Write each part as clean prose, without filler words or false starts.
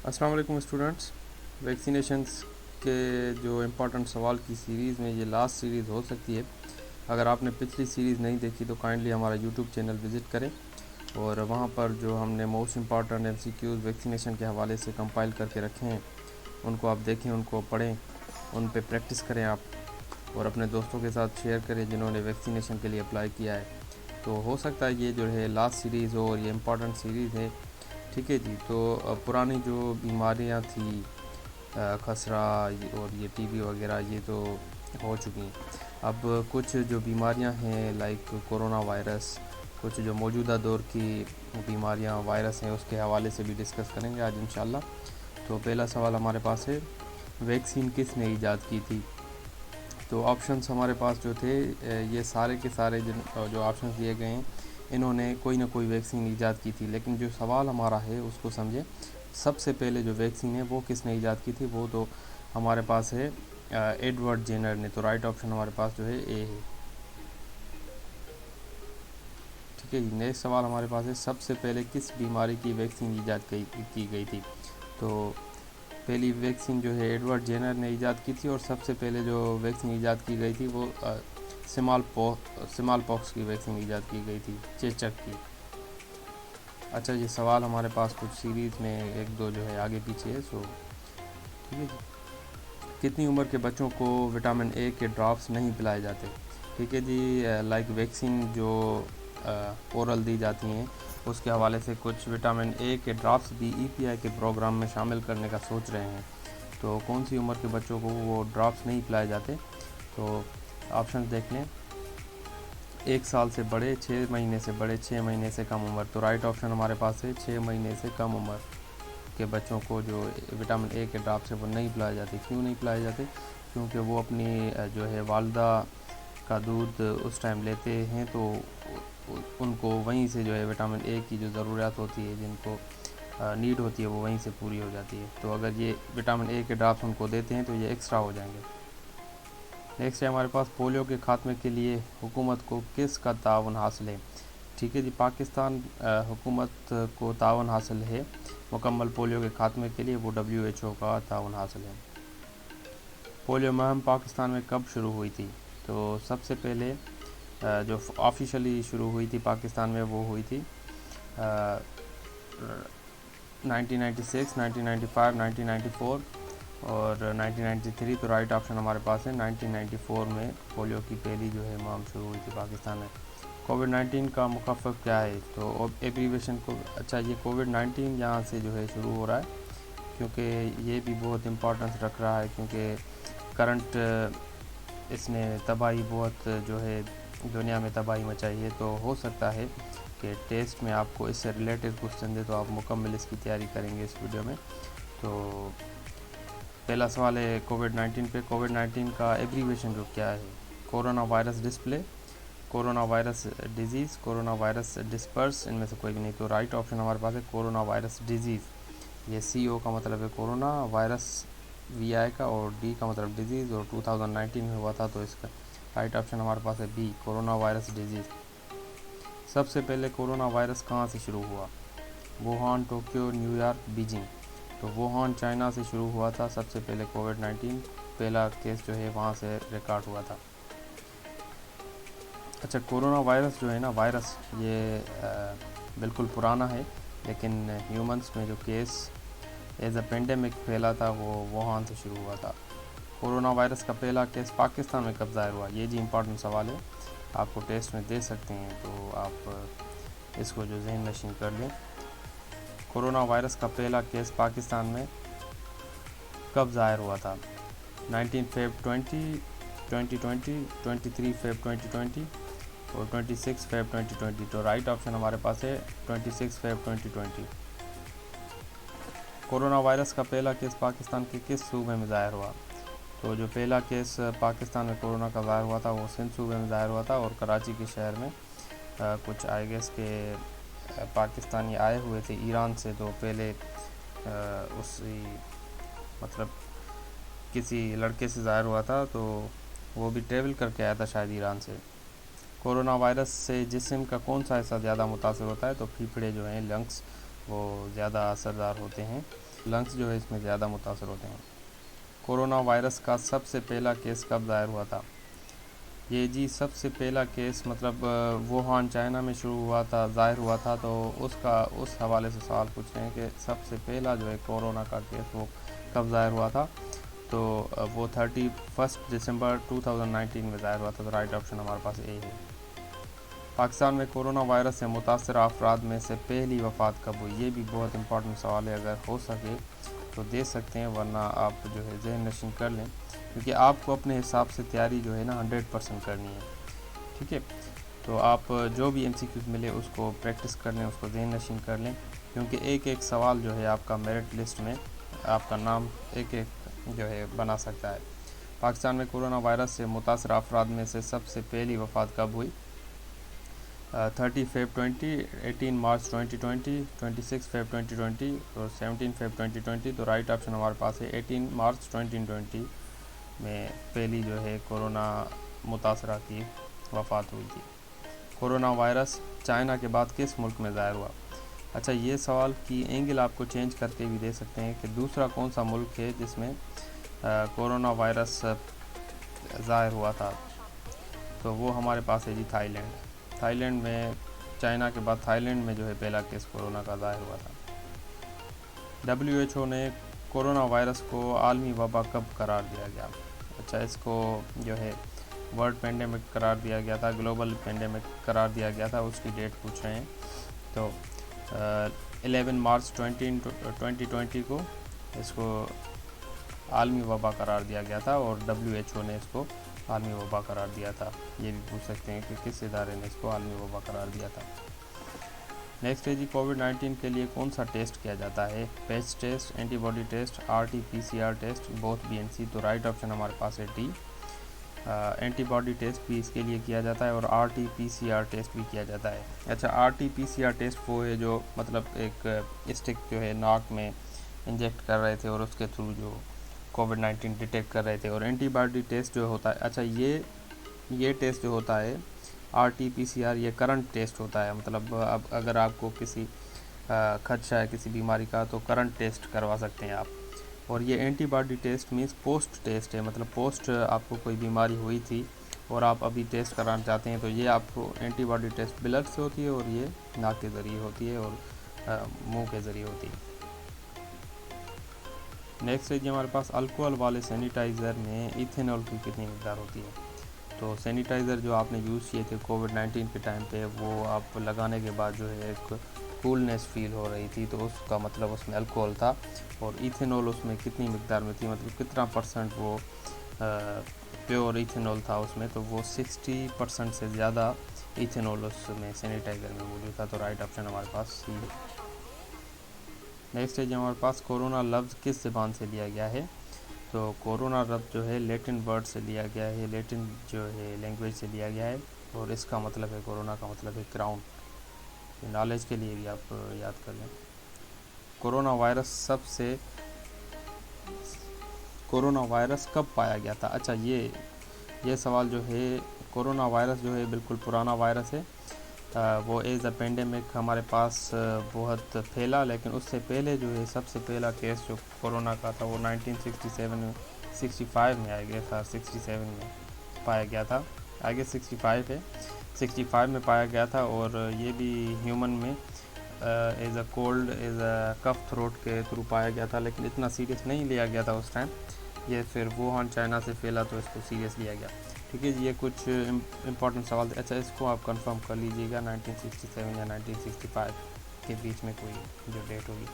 السلام علیکم students. Vaccinations کے جو امپورٹنٹ سوال کی سیریز میں یہ لاسٹ سیریز ہو سکتی ہے. اگر آپ نے پچھلی سیریز نہیں دیکھی تو کائنڈلی ہمارا یوٹیوب چینل وزٹ کریں اور وہاں پر جو ہم نے موسٹ امپورٹنٹ MCQs ویکسینیشن کے حوالے سے کمپائل کر کے رکھے ہیں ان کو آپ دیکھیں, ان کو پڑھیں, ان پہ پریکٹس کریں آپ اور اپنے دوستوں کے ساتھ شیئر کریں جنہوں نے ویکسینیشن کے لیے اپلائی کیا ہے. تو ہو سکتا ہے یہ جو ہے لاسٹ سیریز ہو اور یہ امپورٹنٹ سیریز ہے. ٹھیک ہے جی. تو پرانی جو بیماریاں تھیں, خسرہ اور یہ TB وغیرہ, یہ تو ہو چکی ہیں. اب کچھ جو بیماریاں ہیں لائک کورونا وائرس, کچھ جو موجودہ دور کی بیماریاں وائرس ہیں اس کے حوالے سے بھی ڈسکس کریں گے آج انشاءاللہ. تو پہلا سوال ہمارے پاس ہے, ویکسین کس نے ایجاد کی تھی؟ تو آپشنس ہمارے پاس جو تھے یہ سارے کے سارے جو آپشنس دیے گئے ہیں انہوں نے کوئی نہ کوئی ویکسین ایجاد کی تھی. لیکن جو سوال ہمارا ہے اس کو سمجھیں, سب سے پہلے جو ویکسین ہے وہ کس نے ایجاد کی تھی؟ وہ تو ہمارے پاس ہے ایڈورڈ جینر نے. تو رائٹ آپشن ہمارے پاس جو ہے اے ہے. ٹھیک ہے جی. نیکسٹ سوال ہمارے پاس ہے, سب سے پہلے کس بیماری کی ویکسین ایجاد کی گئی تھی؟ تو پہلی ویکسین جو ہے ایڈورڈ جینر نے ایجاد کی تھی اور سب سے پہلے جو ویکسین ایجاد کی گئی تھی وہ سمال پاکس کی ویکسین ایجاد کی گئی تھی, چیچک کی. اچھا یہ سوال ہمارے پاس کچھ سیریز میں ایک دو جو ہے آگے پیچھے ہے. ٹھیک ہے جی. کتنی عمر کے بچوں کو وٹامن اے کے ڈراپس نہیں پلائے جاتے؟ ٹھیک ہے جی. لائک ویکسین جو اورل دی جاتی ہیں اس کے حوالے سے کچھ وٹامن اے کے ڈراپس بھی EPI کے پروگرام میں شامل کرنے کا سوچ رہے ہیں. تو کون سی عمر کے بچوں کو وہ ڈراپس نہیں پلائے جاتے؟ تو آپشنز دیکھ لیں. 1 سال سے بڑے, 6 مہینے سے بڑے, 6 مہینے سے کم عمر. تو رائٹ آپشن ہمارے پاس ہے 6 مہینے سے کم عمر کے بچوں کو جو وٹامن اے کے ڈراپس ہے وہ نہیں پلائے جاتے. کیوں نہیں پلائے جاتے؟ کیونکہ وہ اپنی جو ہے والدہ کا دودھ اس ٹائم لیتے ہیں تو ان کو وہیں سے جو ہے وٹامن اے کی جو ضروریات ہوتی ہے, جن کو نیڈ ہوتی ہے, وہ وہیں سے پوری ہو جاتی ہے. تو اگر یہ وٹامن اے کے ڈراپس ان کو دیتے ہیں تو یہ ایکسٹرا ہو جائیں گے. نیکسٹ ہے ہمارے پاس, پولیو کے خاتمے کے لیے حکومت کو کس کا تعاون حاصل ہے؟ ٹھیک ہے جی. پاکستان حکومت کو تعاون حاصل ہے مکمل پولیو کے خاتمے کے لیے, وہ WHO کا تعاون حاصل ہے. پولیو مہم پاکستان میں کب شروع ہوئی تھی؟ تو سب سے پہلے جو آفیشلی شروع ہوئی تھی پاکستان میں وہ ہوئی تھی 1996, 1995, 1994 اور 1993. تو رائٹ آپشن ہمارے پاس ہے 1994 میں پولیو کی پہلی جو ہے مہم شروع ہوئی تھی پاکستان میں. کووڈ-19 کا مخفف کیا ہے؟ تو ایبریویشن کو, اچھا یہ کووڈ-19 یہاں سے جو ہے شروع ہو رہا ہے کیونکہ یہ بھی بہت امپورٹنس رکھ رہا ہے, کیونکہ کرنٹ اس نے تباہی بہت جو ہے دنیا میں تباہی مچائی ہے. تو ہو سکتا ہے کہ ٹیسٹ میں آپ کو اس سے ریلیٹڈ کوسچن دے تو آپ مکمل اس کی تیاری کریں گے اس ویڈیو میں. تو پہلا سوال ہے کووڈ-19 پہ. کووڈ-19 کا ایبریویشن جو کیا ہے؟ Corona virus display, corona virus disease, corona virus disperse, ان میں سے کوئی بھی نہیں. تو رائٹ آپشن ہمارے پاس ہے کورونا وائرس ڈیزیز. یہ CO کا مطلب ہے کورونا, وائرس VI کا, اور D کا مطلب ڈیزیز, اور 2019 میں ہوا تھا. تو اس کا رائٹ آپشن ہمارے پاس ہے B, کورونا وائرس ڈیزیز. سب سے پہلے کورونا وائرس کہاں سے شروع ہوا؟ Wuhan, Tokyo, new York, Beijing. تو ووہان چائنا سے شروع ہوا تھا سب سے پہلے کووڈ-19, پہلا کیس جو ہے وہاں سے ریکارڈ ہوا تھا. اچھا کورونا وائرس جو ہے نا, وائرس یہ بالکل پرانا ہے, لیکن ہیومنس میں جو کیس ایز اے پینڈیمک پھیلا تھا وہ ووہان سے شروع ہوا تھا. کورونا وائرس کا پہلا کیس پاکستان میں کب ظاہر ہوا؟ یہ جی امپورٹنٹ سوال ہے, آپ کو ٹیسٹ میں دے سکتے ہیں, تو آپ اس کو جو ذہن نشین کر لیں. کورونا وائرس کا پہلا کیس پاکستان میں کب ظاہر ہوا تھا؟ 19 فیب 2020, 23 فیب 2020 اور 26 فیب 2020. تو رائٹ آپشن ہمارے پاس ہے 26 فیب 2020. کورونا وائرس کا پہلا کیس پاکستان کے کس صوبے میں ظاہر ہوا؟ تو جو پہلا کیس پاکستان میں کورونا کا ظاہر ہوا تھا وہ سندھ صوبے میں ظاہر ہوا تھا, اور کراچی کے شہر میں کچھ آئی گیس کے پاکستانی آئے ہوئے تھے ایران سے. تو پہلے اسی مطلب کسی لڑکے سے ظاہر ہوا تھا, تو وہ بھی ٹریول کر کے آیا تھا شاید ایران سے. کورونا وائرس سے جسم کا کون سا حصہ زیادہ متاثر ہوتا ہے؟ تو پھیپھڑے جو ہیں, لنگس, وہ زیادہ اثردار ہوتے ہیں. لنگس جو ہے اس میں زیادہ متاثر ہوتے ہیں۔ کورونا وائرس کا سب سے پہلا کیس کب ظاہر ہوا تھا؟ یہ جی سب سے پہلا کیس مطلب ووہان چائنا میں شروع ہوا تھا، ظاہر ہوا تھا، تو اس حوالے سے سوال پوچھ رہے ہیں کہ سب سے پہلا جو ہے کورونا کا کیس وہ کب ظاہر ہوا تھا؟ تو وہ 31 دسمبر 2019 میں ظاہر ہوا تھا، تو رائٹ آپشن ہمارے پاس اے ہے۔ پاکستان میں کورونا وائرس سے متاثرہ افراد میں سے پہلی وفات کب ہوئی؟ یہ بھی بہت امپورٹنٹ سوال ہے، اگر ہو سکے تو دے سکتے ہیں، ورنہ آپ جو ہے ذہن نشین کر لیں، کیونکہ آپ کو اپنے حساب سے تیاری جو ہے نا 100% کرنی ہے، ٹھیک ہے؟ تو آپ جو بھی MCQs ملے اس کو پریکٹس کر لیں، اس کو ذہن نشین کر لیں، کیونکہ ایک ایک سوال جو ہے آپ کا میرٹ لسٹ میں آپ کا نام ایک جو ہے بنا سکتا ہے۔ پاکستان میں کورونا وائرس سے متاثرہ افراد میں سے سب سے پہلی وفات کب ہوئی؟ 30 فیب 20، 18 مارچ 2020، 26 فیب 2020 اور 17 فیب 2020، تو رائٹ آپشن ہمارے پاس ہے 18 مارچ 2020 میں پہلی جو ہے کورونا متاثرہ کی وفات ہوئی تھی۔ کورونا وائرس چائنا کے بعد کس ملک میں ظاہر ہوا؟ اچھا، یہ سوال کی اینگل آپ کو چینج کر کے بھی دے سکتے ہیں کہ دوسرا کون سا ملک ہے جس میں کورونا وائرس ظاہر ہوا تھا، تو وہ ہمارے پاس ہے جی تھائی لینڈ میں، چائنا کے بعد تھائی لینڈ میں جو ہے پہلا کیس کورونا کا ظاہر ہوا تھا۔ WHO نے کورونا وائرس کو عالمی وبا کب قرار دیا گیا؟ اچھا، اس کو جو ہے ورلڈ پینڈیمک قرار دیا گیا تھا، گلوبل پینڈیمک قرار دیا گیا تھا، اس کی ڈیٹ پوچھ رہے ہیں، تو 11 مارچ 2020 کو اس کو عالمی وبا قرار دیا گیا تھا، اور WHO نے اس کو عالمی وبا قرار دیا تھا۔ یہ بھی پوچھ سکتے ہیں کہ کس ادارے نے اس کو عالمی وبا قرار دیا تھا۔ نیکسٹ ہے جی کووڈ-19 کے لیے کون سا ٹیسٹ کیا جاتا ہے؟ پیچ ٹیسٹ، اینٹی باڈی ٹیسٹ، RT-PCR ٹیسٹ، بوتھ BNC، تو رائٹ آپشن ہمارے پاس ہے ڈی، اینٹی باڈی ٹیسٹ بھی اس کے لیے کیا جاتا ہے اور RT-PCR ٹیسٹ بھی کیا جاتا ہے۔ اچھا، RT-PCR ٹیسٹ وہ ہے جو مطلب ایک اسٹک جو ہے ناک میں انجیکٹ کر رہے تھے اور اس کے تھرو جو کووڈ-19 ڈیٹیکٹ کر رہے تھے، اور اینٹی باڈی ٹیسٹ جو ہوتا ہے، اچھا یہ ٹیسٹ جو ہوتا ہے RT-PCR، یہ کرنٹ ٹیسٹ ہوتا ہے، مطلب اب اگر آپ کو کسی خدشہ ہے کسی بیماری کا تو کرنٹ ٹیسٹ کروا سکتے ہیں آپ، اور یہ anti body test means post test ہے، مطلب پوسٹ آپ کو کوئی بیماری ہوئی تھی اور آپ ابھی ٹیسٹ کرانا چاہتے ہیں، تو یہ آپ کو اینٹی باڈی ٹیسٹ بلڈ سے ہوتی ہے، اور یہ ناک کے ذریعے ہوتی ہے اور منہ کے ذریعے ہوتی ہے۔ نیکسٹ ہے جی ہمارے پاس الکوہل والے سینیٹائزر میں ایتھینول کی کتنی مقدار ہوتی ہے؟ تو سینیٹائزر جو آپ نے یوز کیے تھے کووڈ-19 کے ٹائم پہ، وہ آپ لگانے کے بعد جو ہے ایک کولنس فیل ہو رہی تھی، تو اس کا مطلب اس میں الکوہل تھا، اور ایتھینول اس میں کتنی مقدار میں تھی، مطلب کتنا پرسنٹ وہ پیور ایتھینول تھا اس میں، تو وہ 60% سے زیادہ ایتھینول اس میں سینیٹائزر میں موجود تھا، تو رائٹ آپشن ہمارے پاس سی ہے۔ نیکسٹ ہے جی ہمارے پاس کورونا لفظ کس زبان سے لیا گیا ہے؟ تو کورونا لفظ جو ہے لیٹن ورڈ سے لیا گیا ہے، لیٹن جو ہے لینگویج سے لیا گیا ہے، اور اس کا مطلب ہے کورونا کا مطلب ہے کراؤن، نالج کے لیے بھی آپ یاد کر لیں۔ کورونا وائرس کب پایا گیا تھا؟ اچھا، یہ سوال جو ہے، کورونا وائرس جو ہے بالکل پرانا وائرس ہے، وہ ایز اے پینڈیمک ہمارے پاس بہت پھیلا، لیکن اس سے پہلے جو ہے سب سے پہلا کیس جو کورونا کا تھا وہ 1965 میں آیا گیا تھا، 67 میں پایا گیا تھا، آگے 65 ہے، 65 میں پایا گیا تھا، اور یہ بھی ہیومن میں as a cold, as a cough throat کے تھرو پایا گیا تھا، لیکن اتنا سیریس نہیں لیا گیا تھا اس ٹائم، یہ پھر ووہان چائنا سے پھیلا تو اس کو سیریس لیا گیا، ٹھیک ہے جی۔ یہ کچھ امپورٹنٹ سوال تھے، اچھا اس کو آپ کنفرم کر لیجیے گا 1967 یا 1965 کے بیچ میں کوئی جو ڈیٹ ہوگی،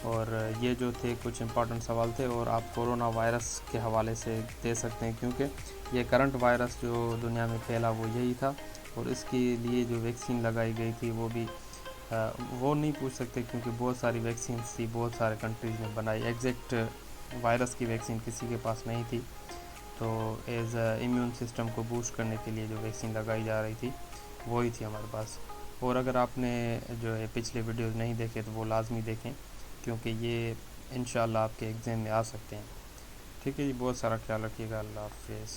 اور یہ جو تھے کچھ امپورٹنٹ سوال تھے، اور آپ کورونا وائرس کے حوالے سے دے سکتے ہیں، کیونکہ یہ کرنٹ وائرس جو دنیا میں پھیلا وہ یہی تھا، اور اس کے لیے جو ویکسین لگائی گئی تھی وہ بھی وہ نہیں پوچھ سکتے، کیونکہ بہت ساری ویکسینز تھی، بہت سارے کنٹریز نے بنائی، ایگزیکٹ وائرس کی ویکسین کسی کے پاس نہیں تھی، تو ایز امیون سسٹم کو بوسٹ کرنے کے لیے جو ویکسین لگائی جا رہی تھی وہی تھی ہمارے پاس، اور اگر آپ نے جو ہے پچھلے ویڈیوز نہیں دیکھے تو وہ لازمی دیکھیں، کیونکہ یہ انشاءاللہ آپ کے ایگزام میں آ سکتے ہیں، ٹھیک ہے جی۔ بہت سارا خیال رکھیے گا، اللہ حافظ۔